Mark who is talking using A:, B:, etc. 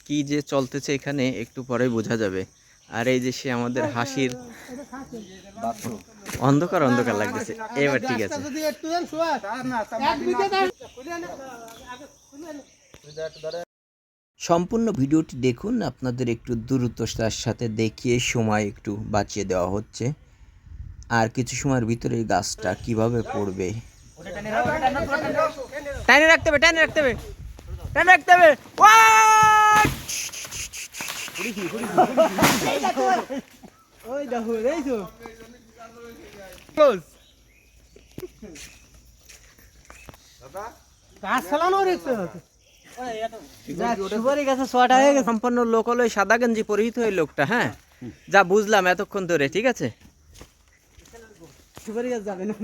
A: কি যে চলতেছে এখানে একটু পরে বোঝা যাবে। আর এই যে সে আমাদের হাসির অন্ধকার অন্ধকার লাগতেছে। এবার ঠিক আছে। সম্পূর্ণ ভিডিওটি দেখুন, আপনাদের একটু দ্রুততার সাথে দেখিয়ে সময় একটু বাঁচিয়ে দেওয়া হচ্ছে। আর কিছু সময়ের ভিতরে গাছটা কিভাবে পড়বে। টাইনে রাখতে হবে, টাইনে রাখতে হবে, টাইনে রাখতে হবে। ওই দেখো এই তো গাছ চালানো সম্পন্ন লোক হলো সাদা গেঞ্জি পরিহিত ওই লোকটা। হ্যাঁ, যা বুঝলাম এতক্ষণ ধরে। ঠিক আছে, সুপারি গাছ যাবে না।